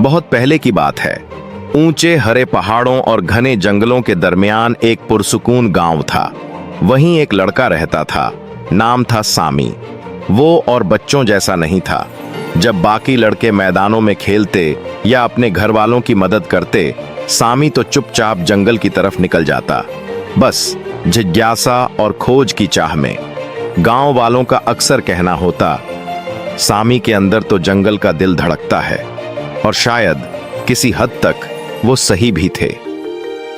बहुत पहले की बात है। ऊंचे हरे पहाड़ों और घने जंगलों के दरमियान एक पुरसुकून गांव था। वहीं एक लड़का रहता था, नाम था सामी। वो और बच्चों जैसा नहीं था। जब बाकी लड़के मैदानों में खेलते या अपने घर वालों की मदद करते, सामी तो चुपचाप जंगल की तरफ निकल जाता, बस जिज्ञासा और खोज की चाह में। गांव वालों का अक्सर कहना होता, सामी के अंदर तो जंगल का दिल धड़कता है, और शायद किसी हद तक वो सही भी थे।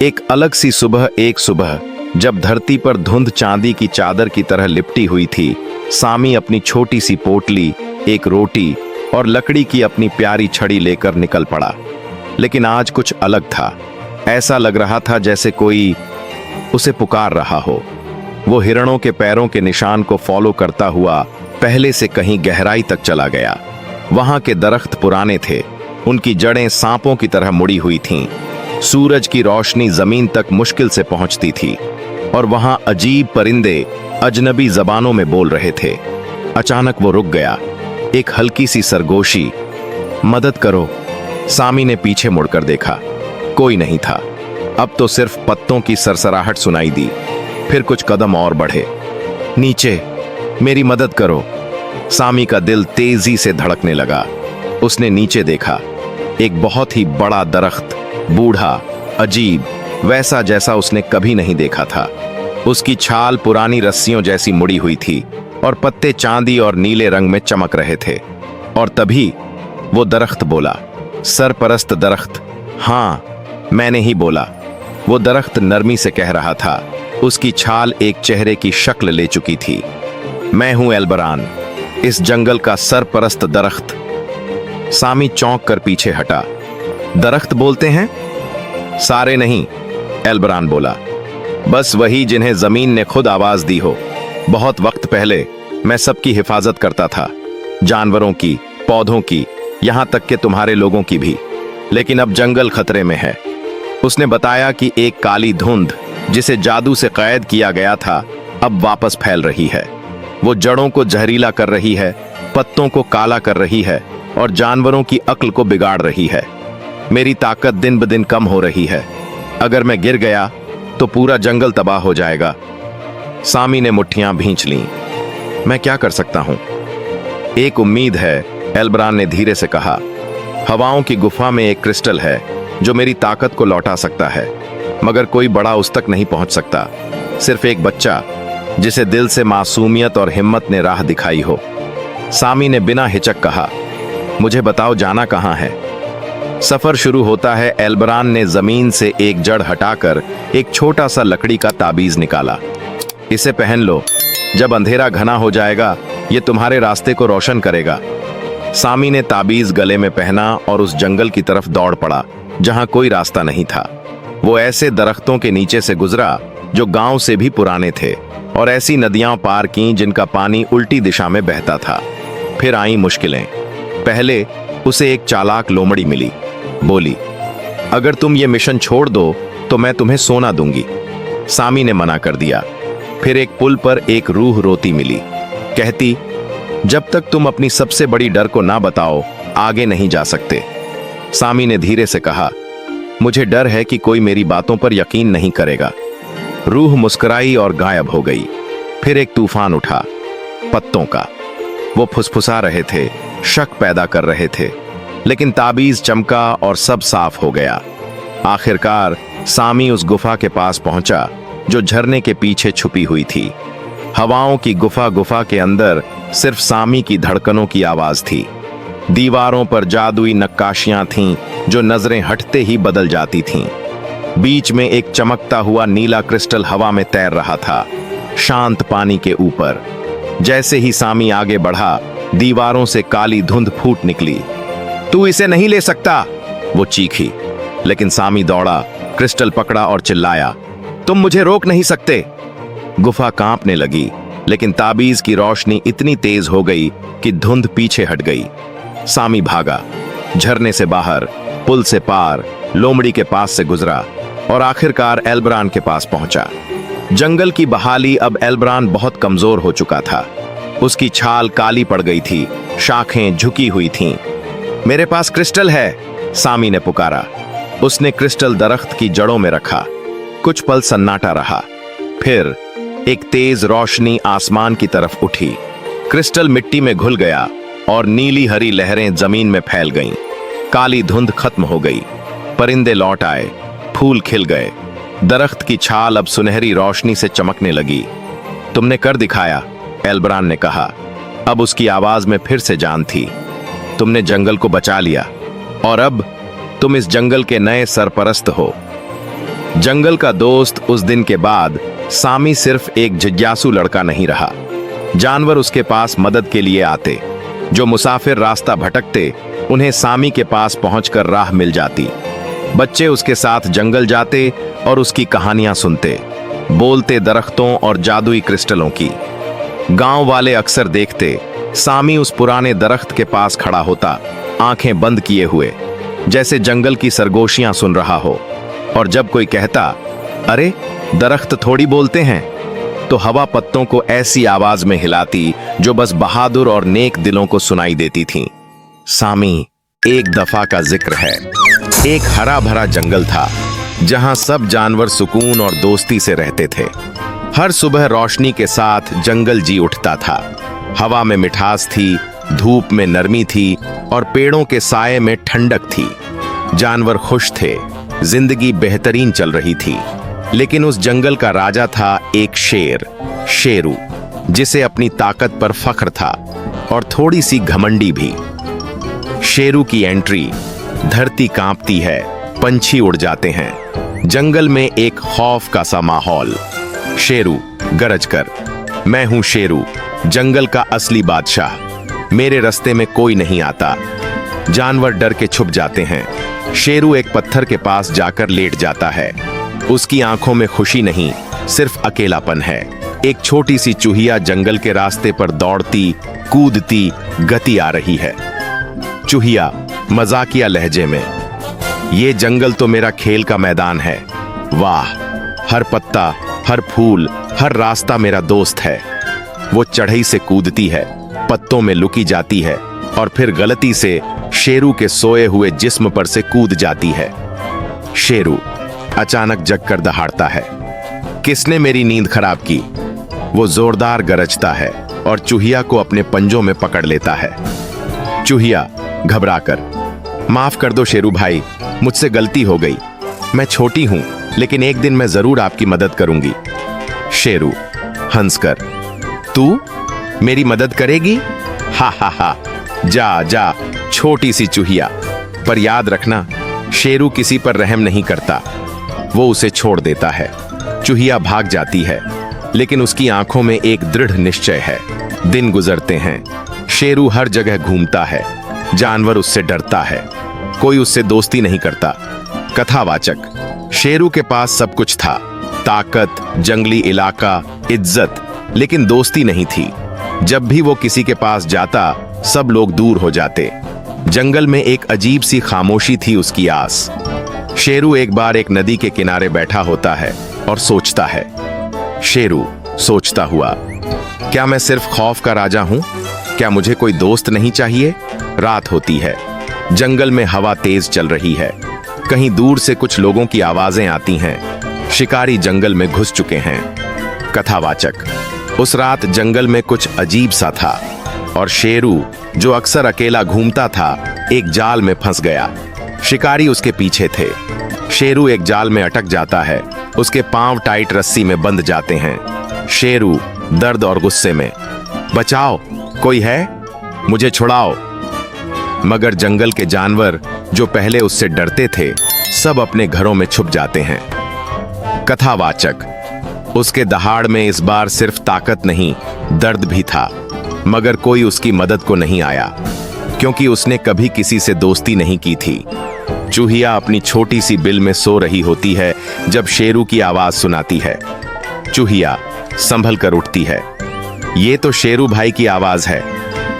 एक अलग सी सुबह, एक सुबह जब धरती पर धुंध चांदी की चादर की तरह लिपटी हुई थी, सामी अपनी छोटी सी पोटली, एक रोटी और लकड़ी की अपनी प्यारी छड़ी लेकर निकल पड़ा। लेकिन आज कुछ अलग था। ऐसा लग रहा था जैसे कोई उसे पुकार रहा हो। वो हिरणों के पैरों के निशान को फॉलो करता हुआ पहले से कहीं गहराई तक चला गया। वहां के दरख्त पुराने थे, उनकी जड़ें सांपों की तरह मुड़ी हुई थीं। सूरज की रोशनी जमीन तक मुश्किल से पहुंचती थी, और वहां अजीब परिंदे अजनबी जबानों में बोल रहे थे। अचानक वो रुक गया। एक हल्की सी सरगोशी, मदद करो। सामी ने पीछे मुड़कर देखा, कोई नहीं था। अब तो सिर्फ पत्तों की सरसराहट सुनाई दी। फिर कुछ कदम और बढ़े। नीचे, मेरी मदद करो। सामी का दिल तेजी से धड़कने लगा। उसने नीचे देखा। एक बहुत ही बड़ा दरख्त, बूढ़ा, अजीब, वैसा जैसा उसने कभी नहीं देखा था। उसकी छाल पुरानी रस्सियों जैसी मुड़ी हुई थी, और पत्ते चांदी और नीले रंग में चमक रहे थे। और तभी वो दरख्त बोला, सरपरस्त दरख्त। हाँ, मैंने ही बोला। वो दरख्त नरमी से कह रहा था। उसकी छाल एक चेहरे की शक्ल ले चुकी थी। मैं हूं एल्बरान, इस जंगल का सरपरस्त दरख्त। सामी चौंक कर पीछे हटा। दरख्त बोलते हैं? सारे नहीं, एल्बरान बोला। बस वही जिन्हें जमीन ने खुद आवाज दी हो। बहुत वक्त पहले मैं सबकी हिफाजत करता था, जानवरों की, पौधों की, यहां तक कि तुम्हारे लोगों की भी। लेकिन अब जंगल खतरे में है। उसने बताया कि एक काली धुंध, जिसे जादू से कैद किया गया था, अब वापस फैल रही है। वो जड़ों को जहरीला कर रही है, पत्तों को काला कर रही है, और जानवरों की अक्ल को बिगाड़ रही है। मेरी ताकत दिन ब दिन कम हो रही है। अगर मैं गिर गया तो पूरा जंगल तबाह हो जाएगा। सामी ने मुट्ठियां भींच लीं। मैं क्या कर सकता हूं? एक उम्मीद है, एल्बरान ने धीरे से कहा। हवाओं की गुफा में एक क्रिस्टल है जो मेरी ताकत को लौटा सकता है, मगर कोई बड़ा उस तक नहीं पहुंच सकता। सिर्फ एक बच्चा, जिसे दिल से मासूमियत और हिम्मत ने राह दिखाई हो। सामी ने बिना हिचक कहा, मुझे बताओ, जाना कहां है? सफर शुरू होता है। एल्बरान ने जमीन से एक जड़ हटाकर एक छोटा सा लकड़ी का ताबीज निकाला। इसे पहन लो। जब अंधेरा घना हो जाएगा, ये तुम्हारे रास्ते को रोशन करेगा। सामी ने ताबीज गले में पहना और उस जंगल की तरफ दौड़ पड़ा जहां कोई रास्ता नहीं था। वो ऐसे दरख्तों के नीचे से गुजरा जो गांव से भी पुराने थे, और ऐसी नदियां पार की जिनका पानी उल्टी दिशा में बहता था। फिर आई मुश्किलें। पहले उसे एक चालाक लोमड़ी मिली। बोली, अगर तुम ये मिशन छोड़ दो तो मैं तुम्हें सोना दूंगी। सामी ने मना कर दिया। फिर एक पुल पर एक रूह रोती मिली। कहती, जब तक तुम अपनी सबसे बड़ी डर को ना बताओ, आगे नहीं जा सकते। सामी ने धीरे से कहा, मुझे डर है कि कोई मेरी बातों पर यकीन नहीं करेगा। रूह मुस्कुराई और गायब हो गई। फिर एक तूफान उठा, पत्तों का। वो फुसफुसा रहे थे, शक पैदा कर रहे थे। लेकिन ताबीज चमका और सब साफ हो गया। आखिरकार सामी उस गुफा के पास पहुंचा जो झरने के पीछे छुपी हुई थी। हवाओं की गुफा के अंदर सिर्फ सामी की धड़कनों की आवाज थी। दीवारों पर जादुई नक्काशियां थीं जो नजरें हटते ही बदल जाती थीं। बीच में एक चमकता हुआ नीला क्रिस्टल हवा में तैर रहा था, शांत पानी के ऊपर। जैसे ही सामी आगे बढ़ा, दीवारों से काली धुंध फूट निकली। तू इसे नहीं ले सकता, वो चीखी। लेकिन सामी दौड़ा, क्रिस्टल पकड़ा और चिल्लाया, तुम मुझे रोक नहीं सकते। गुफा कांपने लगी, लेकिन ताबीज की रोशनी इतनी तेज हो गई कि धुंध पीछे हट गई। सामी भागा, झरने से बाहर, पुल से पार, लोमड़ी के पास से गुजरा और आखिरकार एल्बरान के पास पहुंचा। जंगल की बहाली अब एल्बरान बहुत कमजोर हो चुका था। उसकी छाल काली पड़ गई थी, शाखें झुकी हुई थीं। मेरे पास क्रिस्टल है, सामी ने पुकारा। उसने क्रिस्टल दरख्त की जड़ों में रखा। कुछ पल सन्नाटा रहा। फिर एक तेज रोशनी आसमान की तरफ उठी। क्रिस्टल मिट्टी में घुल गया और नीली हरी लहरें जमीन में फैल गईं। काली धुंध खत्म हो गई। परिंदे लौट आए, फूल खिल गए। दरख्त की छाल अब सुनहरी रोशनी से चमकने लगी। तुमने कर दिखाया, एल्ब्रान ने कहा। अब उसकी आवाज में फिर से जान थी। तुमने जंगल को बचा लिया और अब तुम इस जंगल के नए सरपरस्त हो। जंगल का दोस्त उस दिन के बाद सामी सिर्फ एक जिज्ञासु लड़का नहीं रहा। जानवर उसके पास मदद के लिए आते। जो मुसाफिर रास्ता भटकते, उन्हें सामी के पास पहुंचकर राह मिल जाती। बच्चे उसके साथ जंगल जाते और उसकी कहानियां सुनते, बोलते दरख्तों और जादुई क्रिस्टलों की। गांव वाले अक्सर देखते सामी उस पुराने दरख्त के पास खड़ा होता, आंखें बंद किए हुए, जैसे जंगल की सरगोशियां सुन रहा हो। और जब कोई कहता, अरे दरख्त थोड़ी बोलते हैं, तो हवा पत्तों को ऐसी आवाज में हिलाती जो बस बहादुर और नेक दिलों को सुनाई देती थीं। सामी एक दफा का जिक्र है। एक हरा भरा जंगल था जहां सब जानवर सुकून और दोस्ती से रहते थे। हर सुबह रोशनी के साथ जंगल जी उठता था। हवा में मिठास थी, धूप में नरमी थी और पेड़ों के साये में ठंडक थी। जानवर खुश थे, जिंदगी बेहतरीन चल रही थी। लेकिन उस जंगल का राजा था एक शेर, शेरू, जिसे अपनी ताकत पर फख्र था और थोड़ी सी घमंडी भी। शेरू की एंट्री, धरती कांपती है, पंछी उड़ जाते हैं। जंगल में एक खौफ का सा माहौल। शेरू गरज कर, मैं हूं शेरू, जंगल का असली बादशाह। मेरे रास्ते में कोई नहीं आता। जानवर डर के छुप जाते हैं। शेरू एक पत्थर के पास जाकर लेट जाता है। उसकी आंखों में खुशी नहीं, सिर्फ अकेलापन है। एक छोटी सी चूहिया जंगल के रास्ते पर दौड़ती, कूदती, गति आ रही है। चूहिया मजाकिया लहजे में, ये जंगल तो मेरा खेल का मैदान है। वाह, हर पत्ता, हर फूल, हर रास्ता मेरा दोस्त है। वो चढ़ाई से कूदती है, पत्तों में लुकी जाती है और फिर गलती से शेरू के सोए हुए जिस्म पर से कूद जाती है। शेरू अचानक जगकर दहाड़ता है। किसने मेरी नींद खराब की? वो जोरदार गरजता है और चूहिया को अपने पंजों में पकड़ लेता है। चूहिया घबराकर, माफ कर दो शेरू भाई, मुझसे गलती हो गई। मैं छोटी हूं, लेकिन एक दिन मैं जरूर आपकी मदद करूंगी। शेरू हंसकर, तू मेरी मदद करेगी? हा हा हा, जा जा छोटी सी चूहिया। पर याद रखना, शेरू किसी पर रहम नहीं करता। वो उसे छोड़ देता है। चूहिया भाग जाती है, लेकिन उसकी आंखों में एक दृढ़ निश्चय है। दिन गुजरते हैं। शेरू हर जगह घूमता है। जानवर उससे डरता है। कोई उससे दोस्ती नहीं करता। कथावाचक, शेरू के पास सब कुछ था, ताकत, जंगली इलाका, इज्जत, लेकिन दोस्ती नहीं थी। जब भी वो किसी के पास जाता, सब लोग दूर हो जाते। जंगल में एक अजीब सी खामोशी थी उसकी आस। शेरू एक बार एक नदी के किनारे बैठा होता है और सोचता है। शेरू सोचता हुआ, क्या मैं सिर्फ खौफ का राजा हूं? क्या मुझे कोई दोस्त नहीं चाहिए? रात होती है। जंगल में हवा तेज चल रही है। कहीं दूर से कुछ लोगों की आवाजें आती हैं। शिकारी जंगल में घुस चुके हैं। कथावाचक, उस रात जंगल में कुछ अजीब सा था और शेरू, जो अक्सर अकेला घूमता था, एक जाल में फंस गया। शिकारी उसके पीछे थे। शेरू एक जाल में अटक जाता है। उसके पांव टाइट रस्सी में बंध जाते हैं। शेरू दर्द और गुस्से में, बचाओ, कोई है? मुझे छुड़ाओ। मगर जंगल के जानवर, जो पहले उससे डरते थे, सब अपने घरों में छुप जाते हैं। कथावाचक, उसके दहाड़ में इस बार सिर्फ ताकत नहीं, दर्द भी था। मगर कोई उसकी मदद को नहीं आया, क्योंकि उसने कभी किसी से दोस्ती नहीं की थी। चूहिया अपनी छोटी सी बिल में सो रही होती है जब शेरू की आवाज सुनाती है। चूहिया संभल कर उठती है। ये तो शेरू भाई की आवाज है।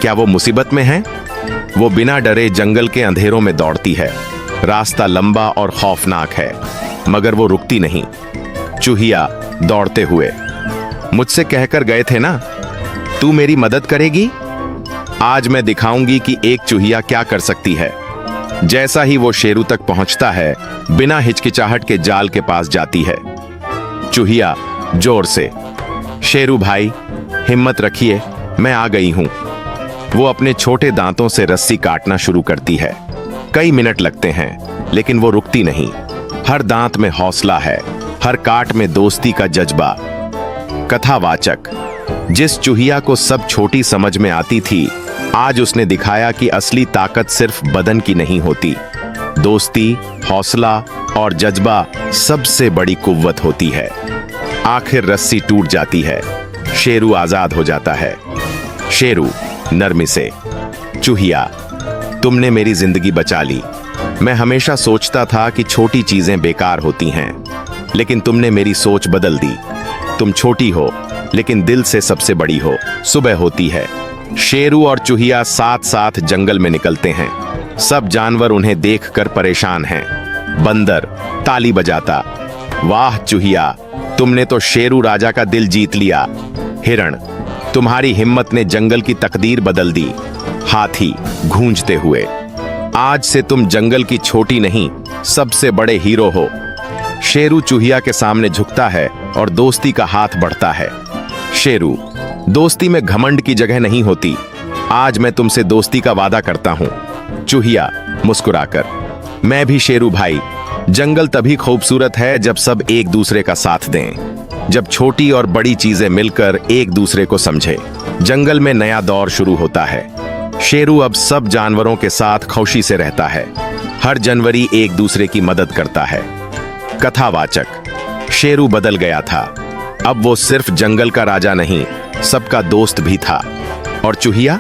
क्या वो मुसीबत में है? वो बिना डरे जंगल के अंधेरों में दौड़ती है। रास्ता लंबा और खौफनाक है, मगर वो रुकती नहीं। चूहिया दौड़ते हुए, मुझसे कहकर गए थे ना, तू मेरी मदद करेगी? आज मैं दिखाऊंगी कि एक चूहिया क्या कर सकती है। जैसा ही वो शेरू तक पहुंचता है, बिना हिचकिचाहट के जाल के पास जाती है। चूहिया जोर से, शेरू भाई हिम्मत रखिए, मैं आ गई हूं। वो अपने छोटे दांतों से रस्सी काटना शुरू करती है। कई मिनट लगते हैं, लेकिन वो रुकती नहीं। हर दांत में हौसला है, हर काट में दोस्ती का जज्बा। कथावाचक, जिस चूहिया को सब छोटी समझ में आती थी, आज उसने दिखाया कि असली ताकत सिर्फ बदन की नहीं होती। दोस्ती, हौसला और जज्बा सबसे बड़ी कुव्वत होती है। आखिर रस्सी टूट जाती है, शेरू आजाद हो जाता है। शेरू नरमी से, चूहिया तुमने मेरी जिंदगी बचा ली। मैं हमेशा सोचता था कि छोटी चीजें बेकार होती हैं, लेकिन तुमने मेरी सोच बदल दी। तुम छोटी हो, लेकिन दिल से सबसे बड़ी हो। सुबह होती है, शेरू और चूहिया साथ साथ जंगल में निकलते हैं। सब जानवर उन्हें देखकर परेशान हैं। बंदर ताली बजाता, वाह चूहिया, तुमने तो शेरू राजा का दिल जीत लिया। हिरण, तुम्हारी हिम्मत ने जंगल की तकदीर बदल दी। हाथी गूंजते हुए, आज से तुम जंगल की छोटी नहीं, सबसे बड़े हीरो हो। शेरू चूहिया के सामने झुकता है और दोस्ती का हाथ बढ़ता है। शेरू, दोस्ती में घमंड की जगह नहीं होती। आज मैं तुमसे दोस्ती का वादा करता हूं। चूहिया मुस्कुराकर, मैं भी शेरू भाई। जंगल तभी खूबसूरत है जब सब एक दूसरे का साथ दें, जब छोटी और बड़ी चीजें मिलकर एक दूसरे को समझे। जंगल में नया दौर शुरू होता है। शेरू अब सब जानवरों के साथ खुशी से रहता है। हर जनवरी एक दूसरे की मदद करता है। कथावाचक, शेरू बदल गया था। अब वो सिर्फ जंगल का राजा नहीं, सबका दोस्त भी था। और चूहिया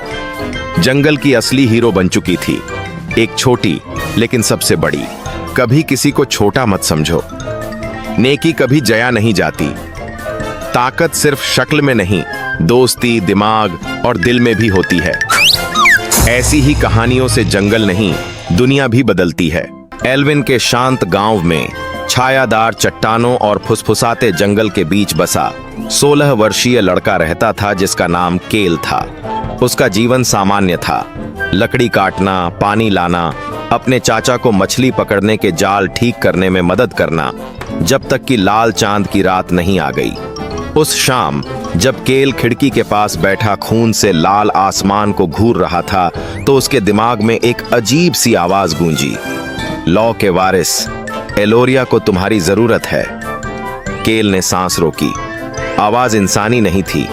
जंगल की असली हीरो बन चुकी थी। एक छोटी लेकिन सबसे बड़ी। कभी किसी को छोटा मत समझो। नेकी कभी जया नहीं जाती। ताकत सिर्फ शक्ल में नहीं, दोस्ती, दिमाग और दिल में भी होती है। ऐसी ही कहानियों से जंगल नहीं, दुनिया भी बदलती है। एल्विन के शांत गांव में छायादार चट्टानों और फुसफुसाते जंगल के बीच बसा 16 वर्षीय लड़का रहता था, जिसका नाम केल था। उसका जीवन सामान्य था। लकड़ी काटना, पानी लाना, अपने चाचा को मछली पकड़ने के जाल ठीक करने में मदद करना, जब तक कि लाल चांद की रात नहीं आ गई। उस शाम जब केल खिड़की के पास बैठा खून से लाल आसमान को घूर रहा था, तो उसके दिमाग में एक अजीब सी आवाज गूंजी, लौ के वारिस, एलोरिया को तुम्हारी जरूरत है। केल ने सांस रोकी। आवाज इंसानी नहीं थी,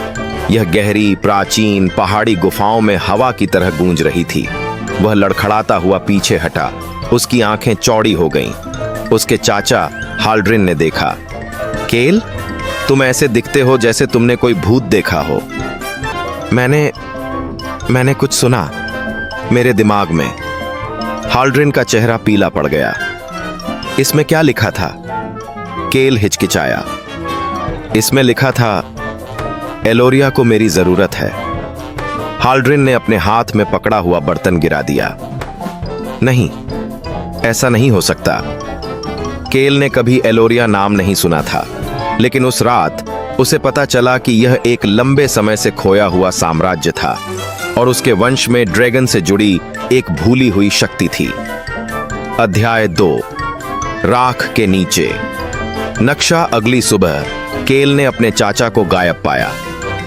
यह गहरी, प्राचीन, पहाड़ी गुफाओं में हवा की तरह गूंज रही थी। वह लड़खड़ाता हुआ पीछे हटा। उसकी आंखें चौड़ी हो गईं। उसके चाचा हाल्ड्रिन ने देखा। केल, तुम ऐसे दिखते हो जैसे तुमने कोई भूत देखा हो। मैंने कुछ सुना मेरे दिमाग में। हाल्ड्रिन का चेहरा पीला पड़ गया। इसमें क्या लिखा था? केल हिचकिचाया। इसमें लिखा था, एलोरिया को मेरी जरूरत है। हाल्ड्रिन ने अपने हाथ में पकड़ा हुआ बर्तन गिरा दिया। नहीं, ऐसा नहीं हो सकता। केल ने कभी एलोरिया नाम नहीं सुना था, लेकिन उस रात उसे पता चला कि यह एक लंबे समय से खोया हुआ साम्राज्य था और उसके वंश में ड्रैगन से जुड़ी एक भूली हुई शक्ति थी। अध्याय 2, राख के नीचे। नक्शा। अगली सुबह केल ने अपने चाचा को गायब पाया।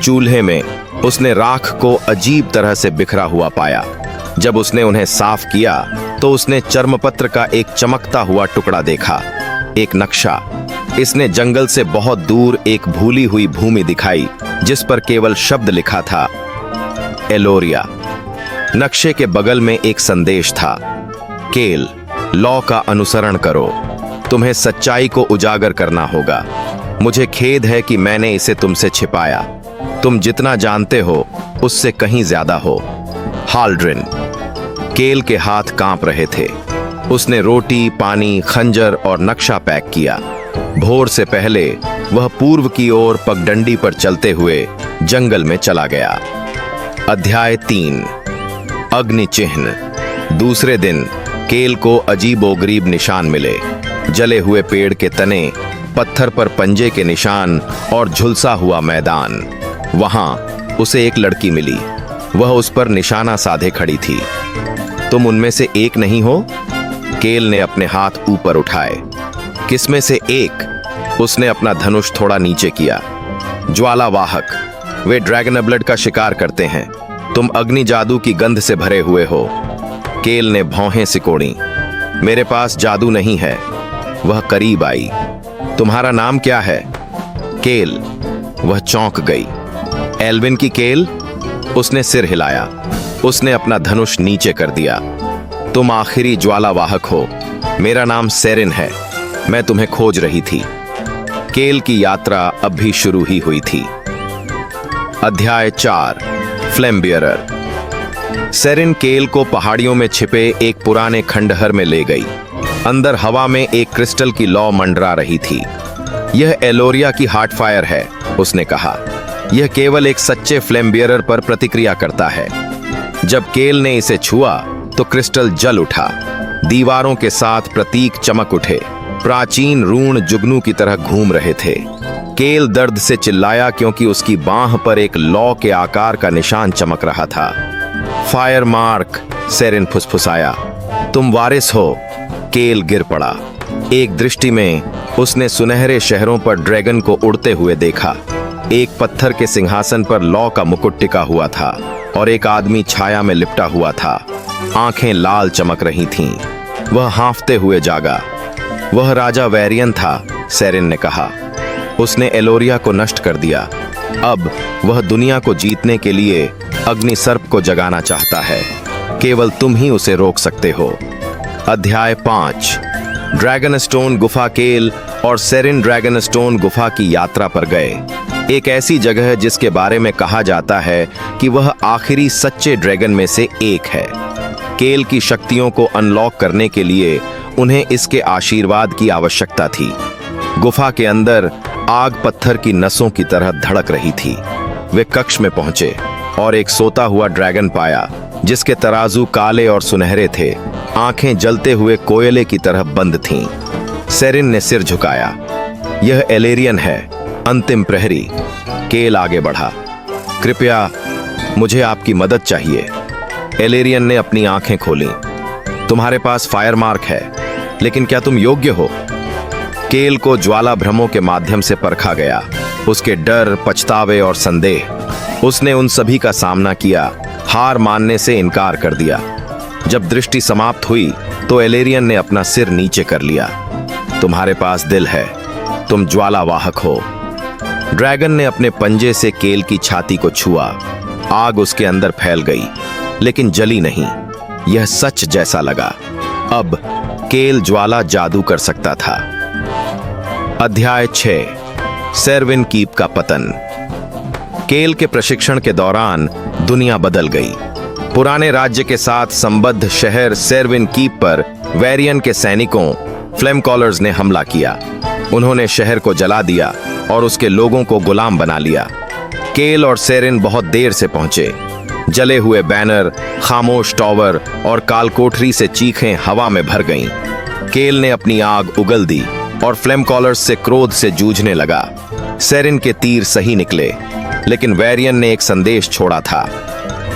चूल्हे में उसने राख को अजीब तरह से बिखरा हुआ पाया। जब उसने उन्हें साफ किया तो उसने चर्मपत्र का एक चमकता हुआ टुकड़ा देखा, एक नक्शा। इसने जंगल से बहुत दूर एक भूली हुई भूमि दिखाई, जिस पर केवल शब्द लिखा था, एलोरिया। नक्शे के बगल में एक संदेश था, केल, लॉ का अनुसरण करो। तुम्हें सच्चाई को उजागर करना होगा। मुझे खेद है कि मैंने इसे तुमसे छिपाया। तुम जितना जानते हो उससे कहीं ज्यादा हो। हाल्ड्रिन। केल के हाथ कांप रहे थे। उसने रोटी, पानी, खंजर और नक्शा पैक किया। भोर से पहले वह पूर्व की ओर पगडंडी पर चलते हुए जंगल में चला गया। अध्याय 3, अग्नि चिन्ह। दूसरे दिन केल को अजीबोगरीब निशान मिले। जले हुए पेड़ के तने, पत्थर पर पंजे के निशान और झुलसा हुआ मैदान। वहां उसे एक लड़की मिली। वह उस पर निशाना साधे खड़ी थी। तुम उनमें से एक नहीं हो? केल ने अपने हाथ ऊपर उठाए। किसमें से एक? उसने अपना धनुष थोड़ा नीचे किया। ज्वालावाहक, वे ड्रैगन ब्लड का शिकार करते हैं। तुम अग्नि जादू की गंध से भरे हुए हो। केल ने भौहें सिकोड़ी। मेरे पास जादू नहीं है। वह करीब आई। तुम्हारा नाम क्या है? केल। वह चौंक गई। एल्विन की केल? उसने सिर हिलाया। उसने अपना धनुष नीचे कर दिया। तुम आखिरी ज्वालावाहक हो। मेरा नाम सेरिन है। मैं तुम्हें खोज रही थी। केल की यात्रा अब भी शुरू ही हुई थी। अध्याय 4, फ्लेम बियरर। सेरिन केल को पहाड़ियों में छिपे एक पुराने खंडहर में ले गई। अंदर हवा में एक क्रिस्टल की लौ मंडरा रही थी। यह एलोरिया की हार्ट फायर है, उसने कहा। यह केवल एक सच्चे फ्लेम बियरर पर प्रतिक्रिया करता है। जब केल ने इसे छुआ तो क्रिस्टल जल उठा। दीवारों के साथ प्रतीक चमक उठे। प्राचीन रून जुगनू की तरह घूम रहे थे। केल दर्द से चिल्लाया क्योंकि उसकी बांह पर एक लौ के आकार का निशान चमक रहा था। फायर मार्क, सेरिन फुसफुसाया। तुम वारिस हो। केल गिर पड़ा। एक दृष्टि में उसने सुनहरे शहरों पर ड्रैगन को उड़ते हुए देखा। एक पत्थर के सिंहासन पर लौ का मुकुट टिका हुआ था और एक आदमी छाया में लिपटा हुआ था। आंखें लाल चमक रही थीं। वह हांफते हुए जागा। वह राजा वेरियन था, सेरिन ने कहा। उसने एलोरिया को नष्ट कर दिया। अब वह दुनिया को जीतने के लिए अग्नि सर्प को जगाना चाहता है। केवल तुम ही उसे रोक सकते हो। अध्याय 5, ड्रैगन स्टोन गुफा। केल और सेरिन ड्रैगन स्टोन गुफा की यात्रा पर गए। एक ऐसी जगह जिसके बारे में कहा जाता है कि वह आखिरी सच्चे ड्रैगन में से एक है। केल की शक्तियों को अनलॉक करने के लिए उन्हें इसके आशीर्वाद की आवश्यकता थी। गुफा के अंदर आग पत्थर की नसों की तरह धड़क रही थी। वे कक्ष में पहुंचे और एक सोता हुआ ड्रैगन पाया जिसके तराजू काले और सुनहरे थे। आंखें जलते हुए कोयले की तरह बंद थीं। सेरिन ने सिर झुकाया। यह एलेरियन है, अंतिम प्रहरी। केल आगे बढ़ा। कृपया, मुझे आपकी मदद चाहिए। एलेरियन ने अपनी आंखें खोली। तुम्हारे पास फायर मार्क है, लेकिन क्या तुम योग्य हो? केल को ज्वाला भ्रमों के माध्यम से परखा गया। उसके डर, पछतावे और संदेह। उसने उन सभी का सामना किया, हार मानने से इनकार कर दिया। जब दृष्टि समाप्त हुई तो एलेरियन ने अपना सिर नीचे कर लिया। तुम्हारे पास दिल है, तुम ज्वालावाहक हो। ड्रैगन ने अपने पंजे से केल की छाती को छुआ। आग उसके अंदर फैल गई, लेकिन जली नहीं। यह सच जैसा लगा। अब केल ज्वाला जादू कर सकता था। अध्याय 6, सेरविन कीप का पतन। केल के प्रशिक्षण के दौरान दुनिया बदल गई। पुराने राज्य के साथ संबद्ध शहर सेरविन कीप पर वेरियन के सैनिकों फ्लेम कॉलर्स ने हमला किया। उन्होंने शहर को जला दिया और उसके लोगों को गुलाम बना लिया। केल और सेरिन बहुत देर से पहुंचे। जले हुए बैनर, खामोश टॉवर और कालकोठरी से चीखें हवा में भर गईं। केल ने अपनी आग उगल दी और फ्लेम कॉलर्स से क्रोध से जूझने लगा। सेरिन के तीर सही निकले, लेकिन वेरियन ने एक संदेश छोड़ा था।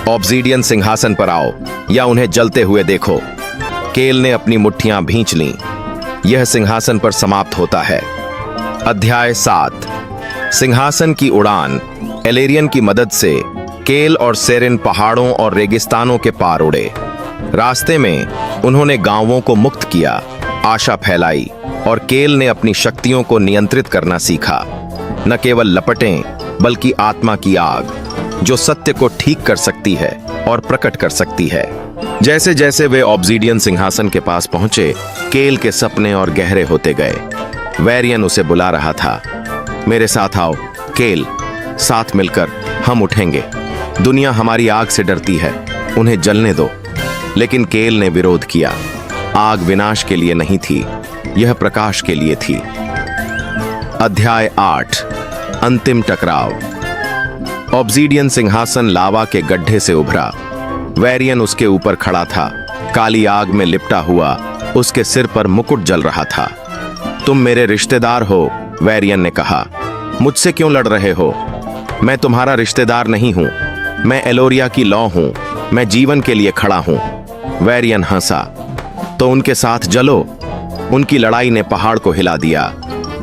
ऑब्सीडियन सिंहासन पर आओ या उन्हें जलते हुए देखो। केल ने अपनी मुट्ठियां भींच लीं। यह सिंहासन पर समाप्त होता है। अध्याय 7, सिंहासन की उड़ान। एलेरियन की मदद से केल और सेरिन पहाड़ों और रेगिस्तानों के पार उड़े। रास्ते में उन्होंने गांवों को मुक्त किया, आशा फैलाई और केल ने अपनी शक्तियों को नियंत्रित करना सीखा। न केवल लपटें, बल्कि आत्मा की आग, जो सत्य को ठीक कर सकती है और प्रकट कर सकती है। जैसे जैसे वे ऑब्सीडियन सिंहासन के पास पहुंचे, केल के सपने और गहरे होते गए। वेरियन उसे बुला रहा था। मेरे साथ आओ केल, साथ मिलकर हम उठेंगे। दुनिया हमारी आग से डरती है, उन्हें जलने दो। लेकिन केल ने विरोध किया। आग विनाश के लिए नहीं थी, यह प्रकाश के लिए थी। अध्याय 8, अंतिम टकराव। ऑब्सीडियन सिंहासन लावा के गड्ढे से उभरा। वेरियन उसके ऊपर खड़ा था। काली आग में लिपटा हुआ उसके सिर पर मुकुट जल रहा था। तुम मेरे रिश्तेदार हो, वेरियन ने कहा। मुझसे क्यों लड़ रहे हो? मैं तुम्हारा रिश्तेदार नहीं हूं। मैं एलोरिया की लौ हूं। मैं जीवन के लिए खड़ा हूं। वेरियन हंसा। तो उनके साथ जलो। उनकी लड़ाई ने पहाड़ को हिला दिया।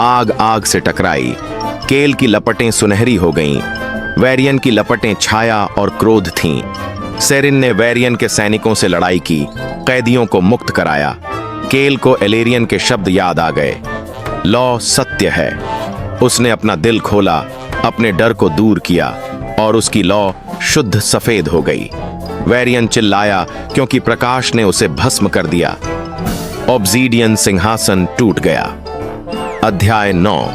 आग आग से टकराई। केल की लपटें सुनहरी हो गईं। वेरियन की लपटें छाया और क्रोध थीं। सेरिन ने वेरियन के सैनिकों से लड़ाई की, कैदियों को मुक्त कराया। केल को एलेरियन के शब्द याद आ गए, लौ सत्य है। उसने अपना दिल खोला, अपने डर को दूर किया और उसकी लौ शुद्ध सफेद हो गई। वेरियन चिल्लाया क्योंकि प्रकाश ने उसे भस्म कर दिया। ऑब्सीडियन सिंहासन टूट गया। अध्याय 9।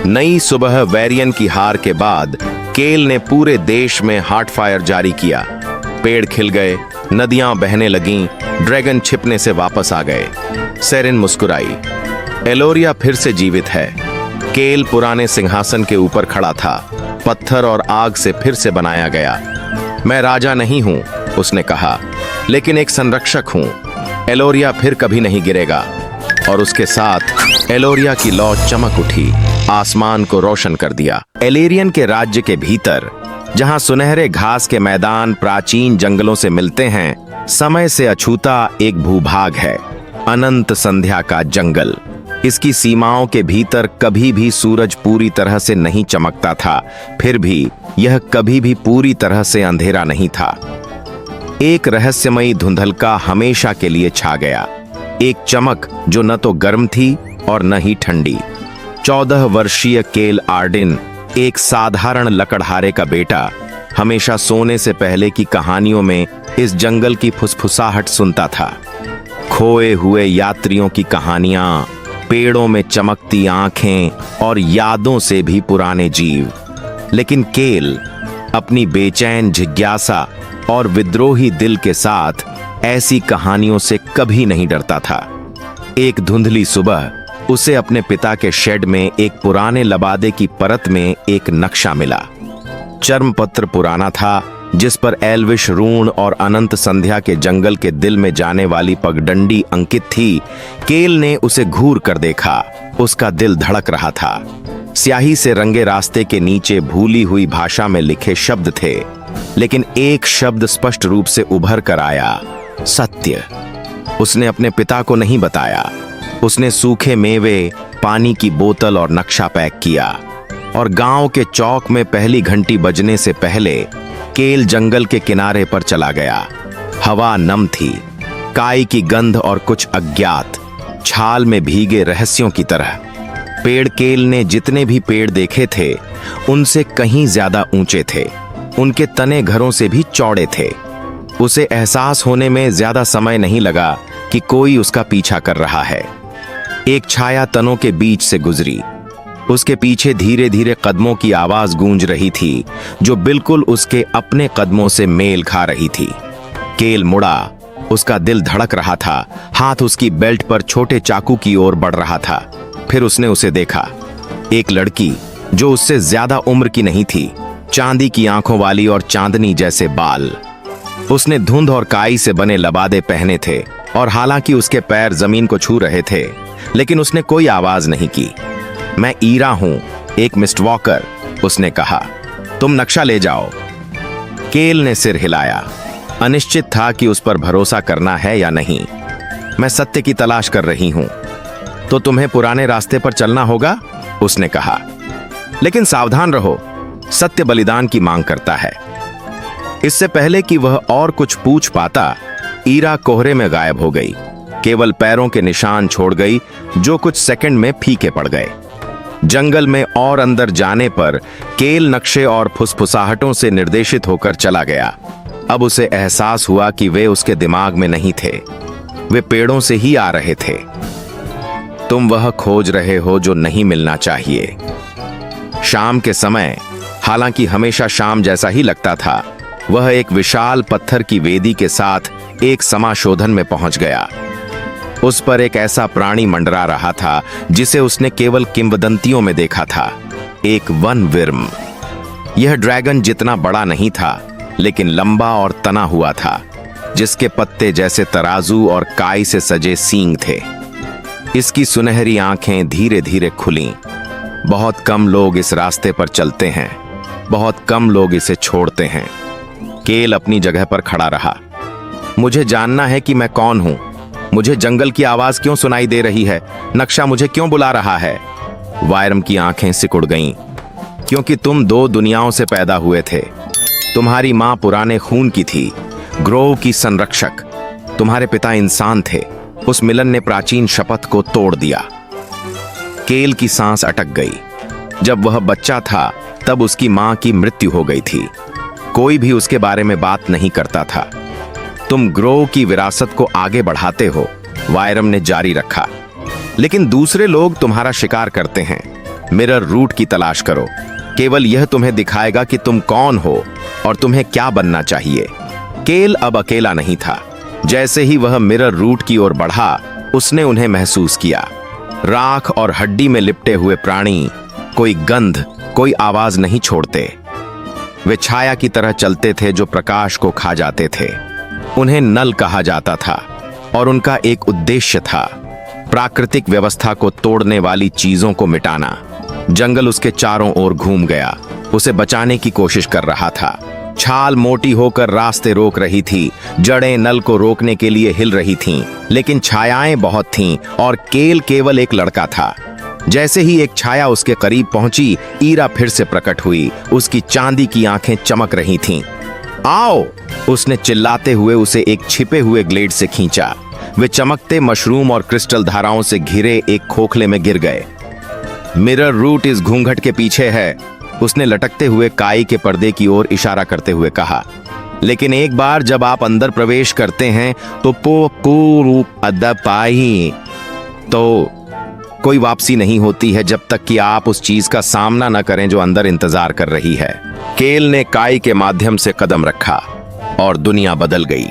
नई सुबह वेरियन की हार के बाद केल ने पूरे देश में हार्ट फायर जारी किया। पेड़ खिल गए, नदियां बहने लगीं, ड्रैगन छिपने से वापस आ गए। सेरिन मुस्कुराई। एलोरिया फिर से जीवित है। केल पुराने सिंहासन के ऊपर खड़ा था, पत्थर और आग से फिर से बनाया गया। मैं राजा नहीं हूं, उसने कहा, लेकिन एक संरक्षक हूं। एलोरिया फिर कभी नहीं गिरेगा। और उसके साथ एलोरिया की लौ चमक उठी, आसमान को रोशन कर दिया। एलेरियन के राज्य के भीतर, जहां सुनहरे घास के मैदान प्राचीन जंगलों से मिलते हैं, समय से अछूता एक भूभाग है, अनंत संध्या का जंगल। इसकी सीमाओं के भीतर कभी भी सूरज पूरी तरह से नहीं चमकता था, फिर भी यह कभी भी पूरी तरह से अंधेरा नहीं था। एक रहस्यमयी धुंधलका हमेशा के लिए छा गया, एक चमक जो न तो गर्म थी और न ही ठंडी। 14 वर्षीय केल आर्डिन, एक साधारण लकड़हारे का बेटा, हमेशा सोने से पहले की कहानियों में इस जंगल की फुसफुसाहट सुनता था। खोए हुए यात्रियों की कहानियां, पेड़ों में चमकती आंखें और यादों से भी पुराने जीव। लेकिन केल अपनी बेचैन जिज्ञासा और विद्रोही दिल के साथ ऐसी कहानियों से कभी नहीं डरता था। एक धुंधली सुबह उसे अपने पिता के शेड में एक पुराने लबादे की परत में एक नक्शा मिला। चर्मपत्र पुराना था, जिस पर एल्विश रून और अनंत संध्या के जंगल के दिल में जाने वाली पगडंडी अंकित थी। केल ने उसे घूर कर देखा। उसका दिल धड़क रहा था। स्याही से रंगे रास्ते के नीचे भूली हुई भाषा में लिखे शब्द थे, लेकिन एक शब्द स्पष्ट रूप से उभर कर आया, सत्य। उसने अपने पिता को नहीं बताया। उसने सूखे मेवे, पानी की बोतल और नक्शा पैक किया और गांव के चौक में पहली घंटी बजने से पहले केल जंगल के किनारे पर चला गया। हवा नम थी, काई की गंध और कुछ अज्ञात, छाल में भीगे रहस्यों की तरह। पेड़ केल ने जितने भी पेड़ देखे थे, उनसे कहीं ज्यादा ऊंचे थे। उनके तने घरों से भी चौड़े थे। उसे एहसास होने में ज्यादा समय नहीं लगा कि कोई उसका पीछा कर रहा है। एक छाया तनों के बीच से गुजरी। उसके पीछे धीरे धीरे कदमों की आवाज गूंज रही थी, जो बिल्कुल उसके अपने कदमों से मेल खा रही थी। केल मुड़ा। उसका दिल धड़क रहा था। हाथ उसकी बेल्ट पर छोटे चाकू की ओर बढ़ रहा था। फिर उसने उसे देखा। एक लड़की जो उससे ज्यादा उम्र की नहीं थी, चांदी की आंखों वाली और चांदनी जैसे बाल। उसने धुंध और काई से बने लबादे पहने थे और हालांकि उसके पैर जमीन को छू रहे थे, लेकिन उसने कोई आवाज नहीं की। मैं ईरा हूं, एक मिस्ट वॉकर, उसने कहा। तुम नक्शा ले जाओ। केल ने सिर हिलाया। अनिश्चित था कि उस पर भरोसा करना है या नहीं। मैं सत्य की तलाश कर रही हूं, तो तुम्हें पुराने रास्ते पर चलना होगा, उसने कहा। लेकिन सावधान रहो, सत्य बलिदान की मांग करता है। इससे पहले कि वह और कुछ पूछ पाता, ईरा कोहरे में गायब हो गई। केवल पैरों के निशान छोड़ गई, जो कुछ सेकंड में फीके पड़ गए। जंगल में और अंदर जाने पर केल नक्शे और फुसफुसाहटों से निर्देशित होकर चला गया। अब उसे एहसास हुआ कि वे उसके दिमाग में नहीं थे, वे पेड़ों से ही आ रहे थे। तुम वह खोज रहे हो जो नहीं मिलना चाहिए। शाम के समय, हालांकि हमेशा शाम जैसा ही लगता था, वह एक विशाल पत्थर की वेदी के साथ एक समाशोधन में पहुंच गया। उस पर एक ऐसा प्राणी मंडरा रहा था जिसे उसने केवल किंवदंतियों में देखा था, एक वन विर्म। यह ड्रैगन जितना बड़ा नहीं था, लेकिन लंबा और तना हुआ था, जिसके पत्ते जैसे तराजू और काई से सजे सींग थे। इसकी सुनहरी आंखें धीरे धीरे खुलीं। बहुत कम लोग इस रास्ते पर चलते हैं, बहुत कम लोग इसे छोड़ते हैं। केल अपनी जगह पर खड़ा रहा। मुझे जानना है कि मैं कौन हूं, मुझे जंगल की आवाज क्यों सुनाई दे रही है? नक्शा मुझे क्यों बुला रहा है? वायरम की आंखें सिकुड़ गईं, क्योंकि तुम दो दुनियाओं से पैदा हुए थे। तुम्हारी माँ पुराने खून की थी, ग्रोव की संरक्षक। तुम्हारे पिता इंसान थे। उस मिलन ने प्राचीन शपथ को तोड़ दिया। केल की सांस अटक गई। जब वह बच्चा था तब उसकी माँ की मृत्यु हो गई थी। कोई भी उसके बारे में बात नहीं करता था। तुम ग्रोव की विरासत को आगे बढ़ाते हो, वायरम ने जारी रखा। लेकिन दूसरे लोग तुम्हारा शिकार करते हैं। मिरर रूट की तलाश करो। केवल यह तुम्हें दिखाएगा कि तुम कौन हो और तुम्हें क्या बनना चाहिए। केल अब अकेला नहीं था। जैसे ही वह मिरर रूट की ओर बढ़ा, उसने उन्हें महसूस किया। राख और हड्डी में लिपटे हुए प्राणी कोई गंध, कोई आवाज नहीं छोड़ते। वे छाया की तरह चलते थे जो प्रकाश को खा जाते थे। उन्हें नल कहा जाता था और उनका एक उद्देश्य था, प्राकृतिक व्यवस्था को तोड़ने वाली चीजों को मिटाना। जंगल उसके चारों ओर घूम गया, उसे बचाने की कोशिश कर रहा था। छाल मोटी होकर रास्ते रोक रही थी, जड़ें नल को रोकने के लिए हिल रही थीं, लेकिन छायाएं बहुत थीं और केल केवल एक लड़का था। जैसे ही एक छाया उसके करीब पहुंची, ईरा फिर से प्रकट हुई। उसकी चांदी की आंखें चमक रही थीं। आओ, उसने चिल्लाते हुए उसे एक छिपे हुए ग्लेड से खींचा। वे चमकते मशरूम और क्रिस्टल धाराओं से घिरे एक खोखले में गिर गए। मिरर रूट इस घूंघट के पीछे है, उसने लटकते हुए काई के पर्दे की ओर इशारा करते हुए कहा। लेकिन एक बार जब आप अंदर प्रवेश करते हैं तो तो कोई वापसी नहीं होती है जब तक कि आप उस चीज का सामना न करें जो अंदर इंतजार कर रही है। केल ने काई के माध्यम से कदम रखा और दुनिया बदल गई।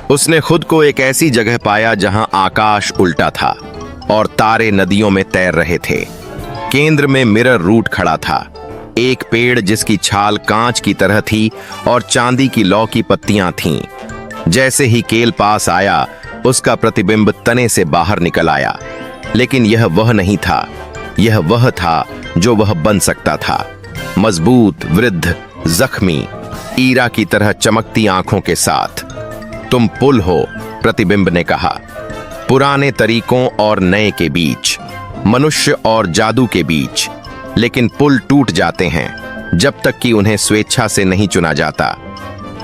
उसने खुद को एक ऐसी जगह पाया जहां आकाश उल्टा था और तारे नदियों में तैर रहे थे। केंद्र में मिरर रूट खड़ा था, एक पेड़ जिसकी छाल कांच की तरह थी और चांदी की लौ की पत्तियां थीं। जैसे ही केल पास आया, उसका प्रतिबिंब तने से बाहर निकल आया। लेकिन यह वह नहीं था, यह वह था जो वह बन सकता था। मजबूत, वृद्ध, जख्मी, ईरा की तरह चमकती आंखों के साथ। तुम पुल हो, प्रतिबिंब ने कहा, पुराने तरीकों और नए के बीच, मनुष्य और जादू के बीच। लेकिन पुल टूट जाते हैं जब तक कि उन्हें स्वेच्छा से नहीं चुना जाता।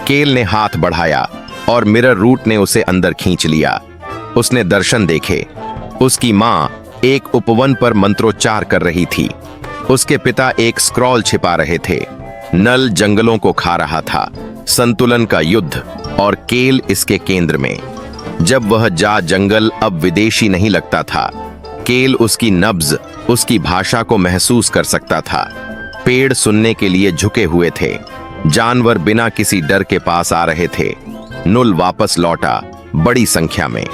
केल ने हाथ बढ़ाया और मिरर रूट ने उसे अंदर खींच लिया। उसने दर्शन देखे। उसकी मां एक उपवन पर मंत्रोच्चार कर रही थी। उसके पिता एक स्क्रॉल छिपा रहे थे। नल जंगलों को खा रहा था। संतुलन का युद्ध, और केल इसके केंद्र में। जब वह जंगल अब विदेशी नहीं लगता था। केल उसकी नब्ज, उसकी भाषा को महसूस कर सकता था। पेड़ सुनने के लिए झुके हुए थे। जानवर बिना किसी डर के पास आ रहे थे। नुल वापस लौटा, बड़ी संख्या में।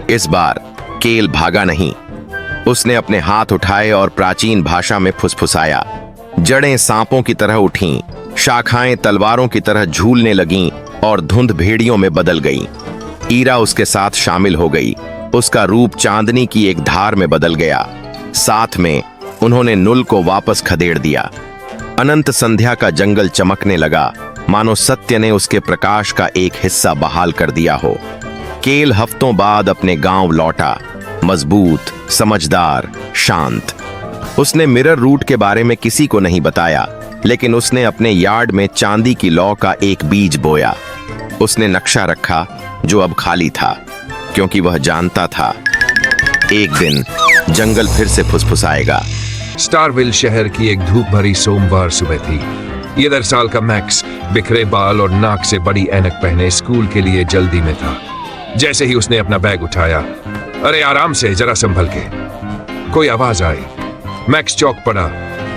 इस बार केल भागा नहीं। उसने अपने हाथ उठाए और प्राचीन भाषा में फुसफुसाया। जड़ें सांपों की तरह उठीं, शाखाएं तलवारों की तरह झूलने लगीं और धुंध भेड़ियों में बदल गई। ईरा उसके साथ शामिल हो गई। उसका रूप चांदनी की एक धार में बदल गया। साथ में उन्होंने नुल को वापस खदेड़ दिया। अनंत संध्या का जंगल चमकने लगा, मानो सत्य ने उसके प्रकाश का एक हिस्सा बहाल कर दिया हो। केल हफ्तों बाद अपने गांव लौटा, मजबूत, समझदार, शांत। उसने मिरर रूट के बारे में किसी को नहीं बताया, लेकिन उसने अपने यार्ड में चांदी की लौ का एक बीज बोया। उसने नक्शा रखा जो अब खाली था, क्योंकि वह जानता था एक दिन जंगल फिर से फुसफुसाएगा। स्टारविल शहर की एक धूप भरी सोमवार सुबह थी। ये 10 साल का मैक्स बिखरे बाल और नाक से बड़ी ऐनक पहने स्कूल के लिए जल्दी में था। जैसे ही उसने अपना बैग उठाया, अरे आराम से, जरा संभल के, कोई आवाज आई। मैक्स चौंक पड़ा।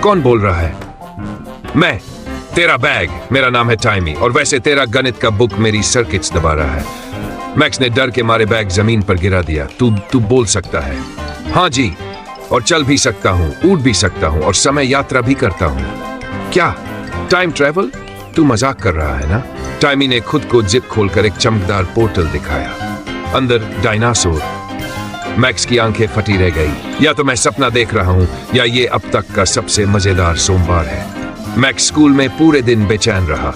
कौन बोल रहा है? मैं, तेरा बैग। मेरा नाम है टाइमी, और वैसे तेरा गणित का बुक मेरी सर्किट्स दबा रहा है। मैक्स ने डर के मारे बैग जमीन पर गिरा दिया। तू बोल सकता है? हाँ जी, और चल भी सकता हूँ, उड़ भी सकता हूँ, और समय यात्रा भी करता हूँ। क्या टाइम ट्रेवल? तू मजाक कर रहा है ना? टाइमी ने खुद को जिप खोलकर एक चमकदार पोर्टल दिखाया। अंदर डायनासोर। मैक्स की आंखें फटी रह गई। या तो मैं सपना देख रहा हूँ, या ये अब तक का सबसे मजेदार सोमवार है। मैक्स स्कूल में पूरे दिन बेचैन रहा।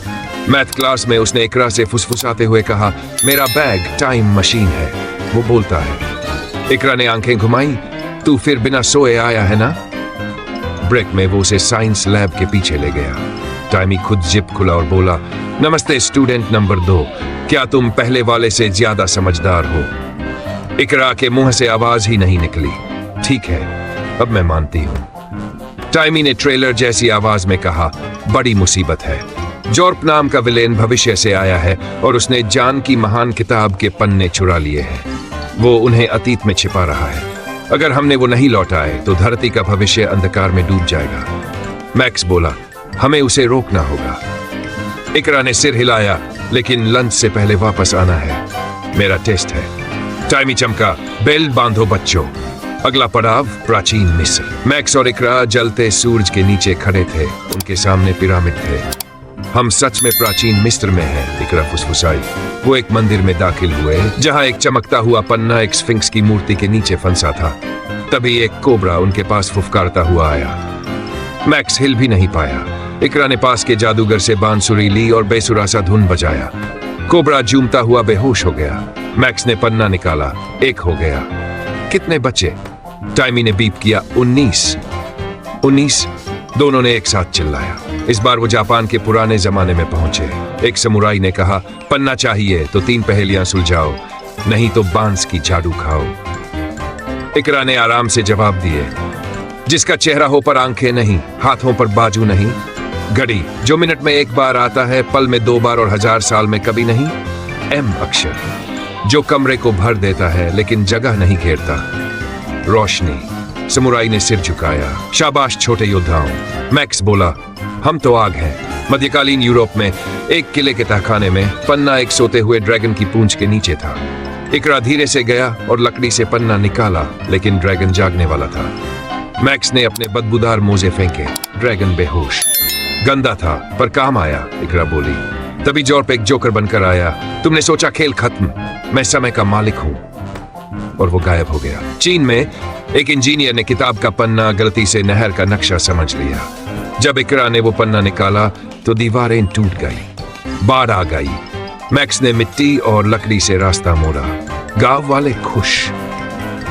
मैथ क्लास में उसने इकरा से फुसफुसाते हुए कहा, मेरा बैग टाइम मशीन है। वो बोलता है। इकरा ने आंखें घुमाई। तू फिर बिना सोए आया है ना? ब्रेक में वो उसे साइंस लैब के पीछे ले गया। टाइमी खुद जिप खुला और बोला, नमस्ते स्टूडेंट नंबर 2, क्या तुम पहले वाले से ज्यादा समझदार हो? इकरा के मुंह से आवाज ही नहीं निकली। ठीक है, अब मैं मानती हूं। टाइमी ने ट्रेलर जैसी आवाज में कहा, बड़ी मुसीबत है। जॉर्प नाम का विलेन भविष्य से आया है और उसने जान की महान किताब के पन्ने चुरा लिए हैं। वो उन्हें अतीत में छिपा रहा है। अगर हमने वो नहीं लौटाए तो धरती का भविष्य अंधकार में डूब जाएगा। मैक्स बोला, हमें उसे रोकना होगा। इकरा ने सिर हिलाया, लेकिन लंच से पहले वापस आना है। मेरा टेस्ट है। टाइमी चमका, बेल्ट बांधो बच्चों। अगला पड़ाव प्राचीन मिस्र। मैक्स और इकरा जलते सूरज के नीचे खड़े थे। उनके सामने पिरामिड थे। हम सच में प्राचीन मिस्र में हैं, इकरा फुसफुसाई। वो एक मंदिर में दाखिल हुए जहां एक चमकता हुआ पन्ना एक स्फिंक्स की मूर्ति के नीचे फंसा था। तभी एक कोबरा उनके पास फुफकारता हुआ आया। मैक्स हिल भी नहीं पाया। इकरा ने पास के जादूगर से बांसुरी ली और बेसुरा सा धुन बजाया। कोबरा झूमता हुआ बेहोश हो गया। मैक्स ने पन्ना निकाला, एक हो गया। कितने बचे? टाइमी ने बीप किया, 19। 19? दोनों ने एक साथ चिल्लाया। इस बार वो जापान के पुराने जमाने में पहुंचे। एक समुराई ने कहा, पन्ना चाहिए तो 3 पहेलियां सुलझाओ, नहीं तो बांस की झाड़ू खाओ। इकरा ने आराम से जवाब दिए, जिसका चेहरा हो पर आंखें नहीं, हाथों पर बाजू नहीं। घड़ी जो मिनट में एक बार आता है, पल में 2 बार और 1000 साल में कभी नहीं। एम अक्षर जो कमरे को भर देता है लेकिन जगह नहीं घेरता। रोशनी। समुराई ने सिर झुकाया। शाबाश छोटे योद्धाओं। मैक्स बोला, हम तो आग हैं। मध्यकालीन यूरोप में एक किले के तहखाने में पन्ना एक सोते हुए ड्रैगन की पूंछ के नीचे था। इकरा धीरे से गया और लकड़ी से पन्ना निकाला, लेकिन ड्रैगन जागने वाला था। मैक्स ने अपने बदबूदार मोजे फेंके। ड्रैगन बेहोश। गंदा था पर काम आया, इकरा बोली। तभी जॉर्प एक जोकर बनकर आया। तुमने सोचा खेल खत्म, मैं समय का मालिक हूं। और वो गायब हो गया। चीन में एक इंजीनियर ने किताब का पन्ना गलती से नहर का नक्शा समझ लिया। जब इकरा ने वो पन्ना निकाला तो दीवारें टूट गई। बाढ़ आ गई। मैक्स ने मिट्टी और लकड़ी से रास्ता मोड़ा। गांव वाले खुश।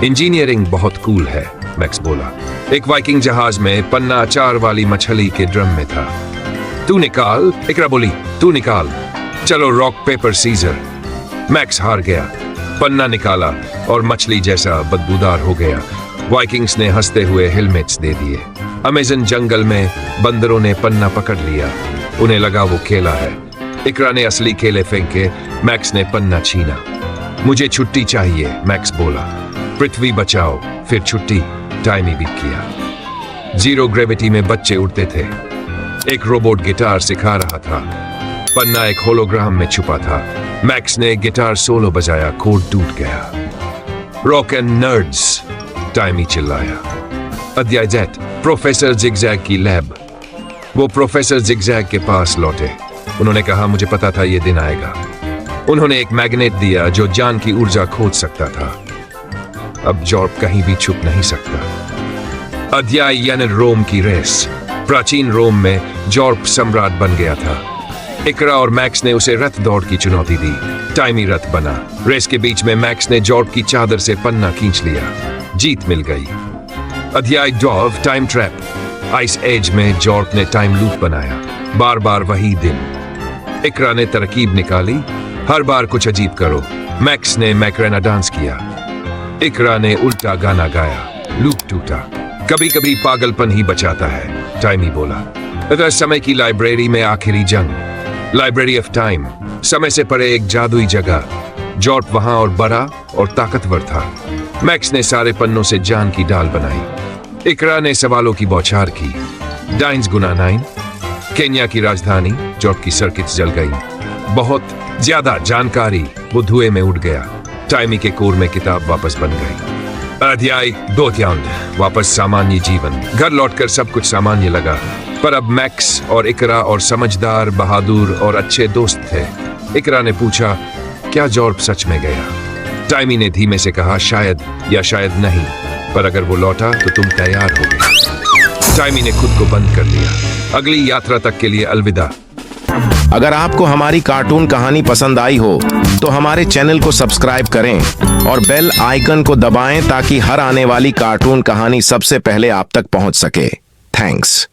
इंजीनियरिंग बहुत कूल है, मैक्स बोला। एक वाइकिंग जहाज में पन्ना अचार वाली मछली के ड्रम में था। तू निकाल, इकरा बोली, तू निकाल। चलो रॉक पेपर सीजर। मैक्स हार गया। पन्ना निकाला और मछली जैसा बदबूदार हो गया। वाइकिंग्स ने हंसते हुए हेलमेट्स दे दिए। अमेज़न जंगल में बंदरों ने पन्ना पकड़ लिया। उन्हें लगा वो केला है। इकरा ने असली केले फेंके। मैक्स ने पन्ना छीना। मुझे छुट्टी चाहिए, मैक्स बोला। पृथ्वी बचाओ, फिर छुट्टी। टाइमी बीप किया। जीरो ग्रेविटी में बच्चे उड़ते थे। एक रोबोट गिटार सिखा रहा था। पन्ना एक होलोग्राम में छुपा था। मैक्स ने गिटार सोलो बजाया, कोड टूट गया। रॉक एंड नर्ड्स, टाइमी चिल्लाया। अध्याय Z, प्रोफेसर जिगजैग की लैब। वो प्रोफेसर जिगजैग के पास लौटे। उन्होंने कहा, मुझे पता था ये दिन आएगा। उन्होंने एक मैग्नेट दिया जो जान की ऊर्जा खोज सकता था। अब जॉर्प कहीं भी छुप नहीं सकता। अध्याय यानी रोम की रेस। प्राचीन रोम में जॉर्प सम्राट बन गया था। इकरा और मैक्स ने उसे रथ दौड़ की चुनौती दी। टाइमी रथ बना। रेस के बीच में मैक्स ने जॉर्प की चादर से पन्ना खींच लिया। जीत मिल गई। अध्याय डॉव, टाइम ट्रैप। आइस एज में जॉर्प ने टाइम लूप बनाया। बार बार वही दिन। इकरा ने तरकीब निकाली, हर बार कुछ अजीब करो। मैक्स ने मैक्रेना डांस किया। इकरा ने उल्टा गाना गाया। लूप टूटा। कभी कभी पागलपन ही बचाता है, टाइमी बोला। समय की लाइब्रेरी में आखिरी जंग। Library of time. समय से परे एक जादुई जगह। जॉर्प वहां और बड़ा और ताकतवर था। मैक्स ने सारे पन्नों से जान की डाल बनाई। इकरा ने सवालों की बौछार की। डाइन्स गुना 9। केन्या की राजधानी। जॉर्प की सर्किट्स जल गई। बहुत ज्यादा जानकारी। वो धुएं में उड़ गया। टाइमी के कोर में किताब वापस बन गई। अध्याय 2, वापस सामान्य जीवन। घर लौटकर सब कुछ सामान्य लगा, पर अब मैक्स और इकरा और समझदार, बहादुर और अच्छे दोस्त थे। इकरा ने पूछा, क्या जॉर्प सच में गया? टाइमी ने धीमे से कहा, शायद या शायद नहीं, पर अगर वो लौटा तो तुम तैयार हो गए। टाइमी ने खुद को बंद कर लिया। अगली यात्रा तक के लिए अलविदा। अगर आपको हमारी कार्टून कहानी पसंद आई हो तो हमारे चैनल को सब्सक्राइब करें और बेल आइकन को दबाएं ताकि हर आने वाली कार्टून कहानी सबसे पहले आप तक पहुंच सके। थैंक्स।